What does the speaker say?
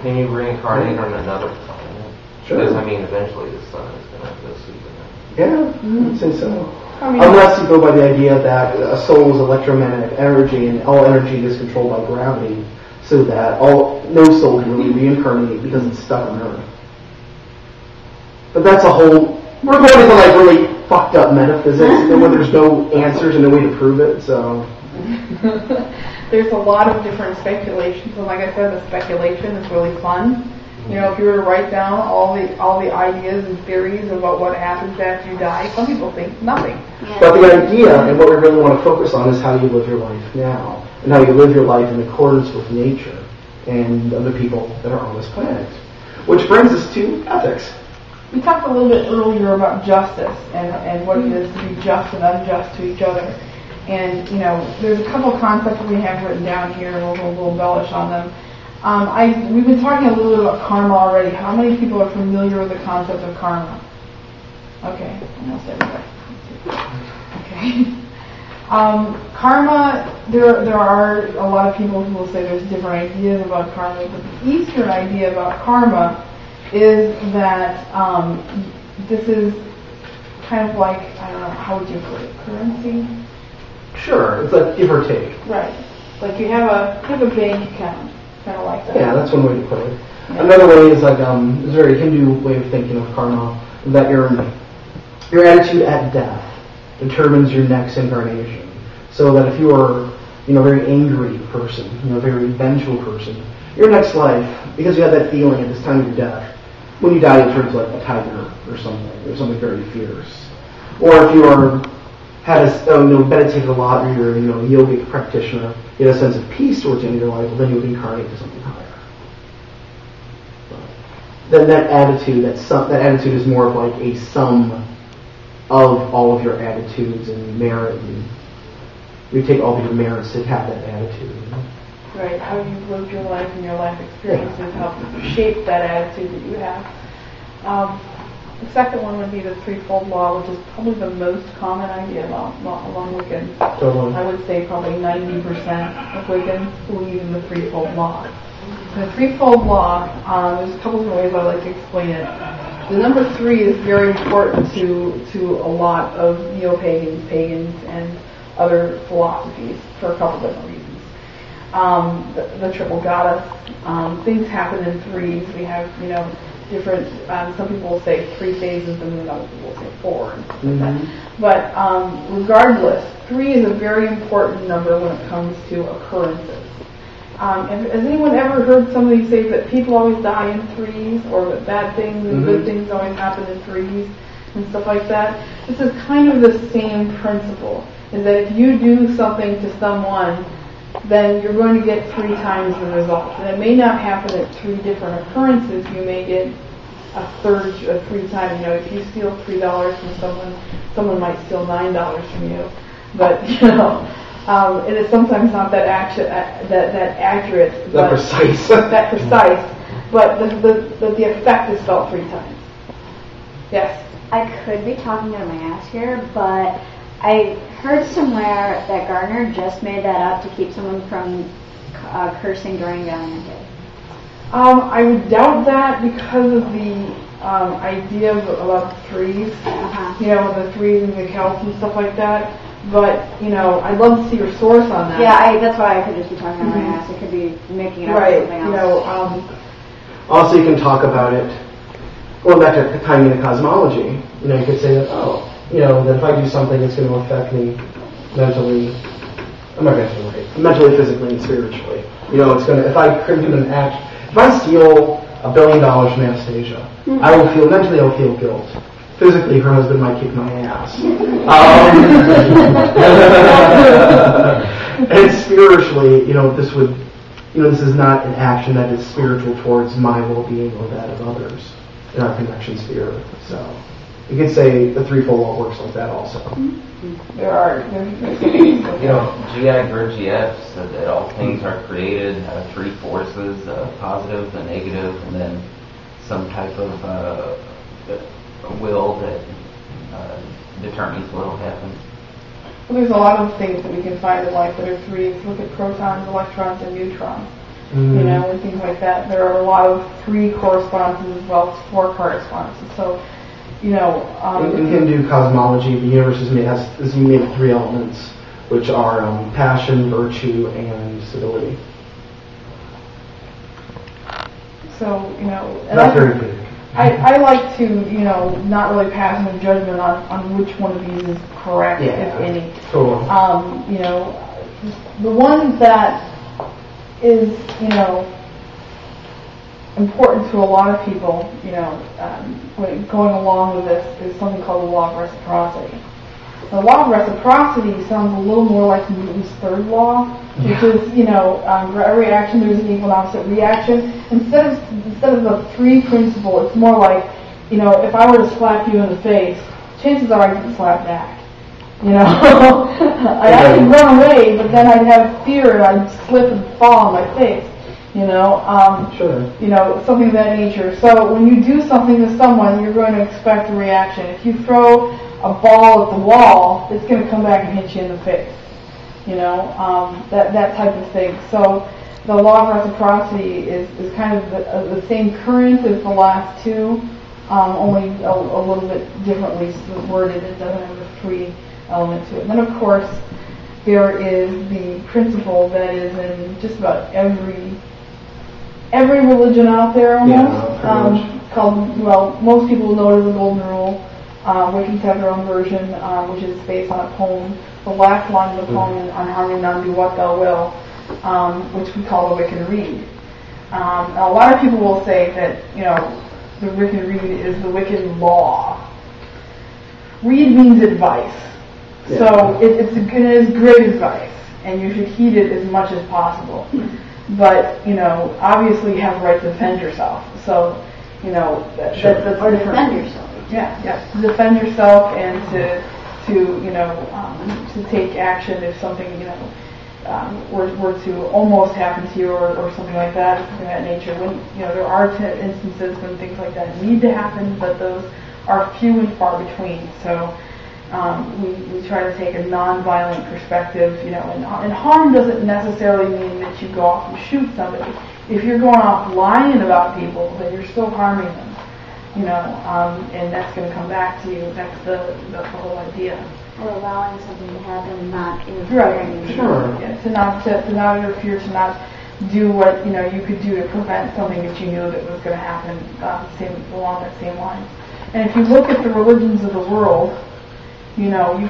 Can you reincarnate on another planet? Sure. Because, I mean, eventually the sun is going to go see them. Yeah, I'd say so. Unless you go by the idea that a soul is electromagnetic energy and all energy is controlled by gravity, so that no soul can really reincarnate because it's stuck on Earth. But that's a whole... We're going into like really fucked up metaphysics where there's no answers and no way to prove it, so... There's a lot of different speculations, and like I said, the speculation is really fun. You know, if you were to write down all the ideas and theories about what happens after you die, some people think nothing. Yeah. But the idea, and what we really want to focus on, is how you live your life now, and how you live your life in accordance with nature and other people that are on this planet. Which brings us to ethics. We talked a little bit earlier about justice and what it is to be just and unjust to each other. And, you know, there's a couple of concepts we have written down here, and we'll embellish on them. We've been talking a little bit about karma already. How many people are familiar with the concept of karma? Okay, almost everybody. Okay. Karma, there are a lot of people who will say there's different ideas about karma, but the Eastern idea about karma is that this is kind of like, I don't know, how would you put it, currency? Sure, it's like give or take. Right. Like you have a bank account, kind of like that. Yeah, that's one way to put it. Yeah. Another way is like it's a very Hindu way of thinking of karma, that your attitude at death determines your next incarnation. So that if you are, a very angry person, a very vengeful person, your next life, because you have that feeling at this time of your death, when you die, you turn into like a tiger or something very fierce. Or if you are meditated a lot, or you're a yogic practitioner, you have a sense of peace towards the end of your life, well, then you would incarnate to something higher. Then that attitude is more of like a sum of all of your attitudes and merit, and you take all of your merits to have that attitude. Right, how you've lived your life and your life experiences help shape that attitude that you have. The second one would be the threefold law, which is probably the most common idea among Wiccans. Totally. I would say probably 90% of Wiccans believe in the threefold law. The threefold law, there's a couple of ways I like to explain it. The number 3 is very important to a lot of neo-pagans, pagans, and other philosophies for a couple different reasons. The triple goddess, things happen in threes. We have, different, some people will say 3 phases, and then other people will say 4 and stuff like that. But regardless, 3 is a very important number when it comes to occurrences. Has anyone ever heard somebody say that people always die in 3s, or that bad things and good things always happen in 3s, and stuff like that? This is kind of the same principle, is that if you do something to someone, then you're going to get 3 times the result. And it may not happen at 3 different occurrences. You may get a 3 times. If you steal $3 from someone might steal $9 from you. But it is sometimes not that accurate. That precise. That precise. But the effect is felt 3 times. Yes. I could be talking out of my ass here, but I heard somewhere that Gardner just made that up to keep someone from cursing during Valentine's Day. I would doubt that because of the idea about the 3s, the 3s and the Celts and stuff like that. But, I'd love to see your source on that. Yeah, that's why I could just be talking out of my ass. I could be making it up right. Something else. Also, you can talk about it, going back to tying into cosmology. You could say that, that if I do something, it's going to affect me mentally. I'm not going to say right. Mentally, physically, and spiritually. It's going to. If I could do an act, if I steal $1 billion from Anastasia, I will feel mentally. I'll feel guilt. Physically, her husband might kick my ass. And spiritually, this would, this is not an action that is spiritual towards my well-being or that of others in our connection sphere. So. You could say the threefold law works like that also. There are. GI or GF said that all things are created out of 3 forces, a positive, a negative, and then some type of will that determines what will happen. Well, there's a lot of things that we can find in life that are 3s. Look at protons, electrons, and neutrons. you know, and things like that. There are a lot of 3 correspondences as well as 4 correspondences. So, you know, in Hindu cosmology, the universe is made of 3 elements, which are passion, virtue, and stability. So, you know, and That's very big. I like to, you know, not really pass a judgment on which one of these is correct, if any. Totally. You know, the one that is, you know, important to a lot of people, you know, going along with this is something called the law of reciprocity. The law of reciprocity sounds a little more like Newton's third law, which is, you know, for every action there's an equal and opposite reaction. Instead of the 3 principle, it's more like, you know, if I were to slap you in the face, chances are I'd get slapped back. You know, I could run away, but then I'd have fear and I'd slip and fall on my face. You know, you know, something of that nature. So when you do something to someone, you're going to expect a reaction. If you throw a ball at the wall, it's going to come back and hit you in the face. You know, that type of thing. So the law of reciprocity is kind of the same current as the last 2, only a little bit differently worded. It doesn't have the 3 element to it. And then, of course, there is the principle that is in just about every religion out there almost, called, well, most people know it as the Golden Rule. Wiccans have their own version, which is based on a poem, the last line of the poem, on harming none, do what thou will, which we call the Wiccan Rede. A lot of people will say that, you know, the Wiccan Rede is the Wiccan law. Rede means advice. So it is great advice, and you should heed it as much as possible. But, you know, obviously you have the right to defend yourself. So, you know, that's or defend yourself. Yeah, to defend yourself and to you know, to take action if something, you know, were to almost happen to you or something like that, something of that nature. When, you know, there are instances when things like that need to happen, but those are few and far between. So we try to take a non-violent perspective, you know, and harm doesn't necessarily mean that you go off and shoot somebody. If you're going off lying about people, then you're still harming them, you know, and that's going to come back to you. That's the whole idea. Or allowing something to happen and not interfering. Right, sure. Yeah, to not interfere, to not do what, you know, you could do to prevent something that you knew that was going to happen along that same line. And if you look at the religions of the world, you know, you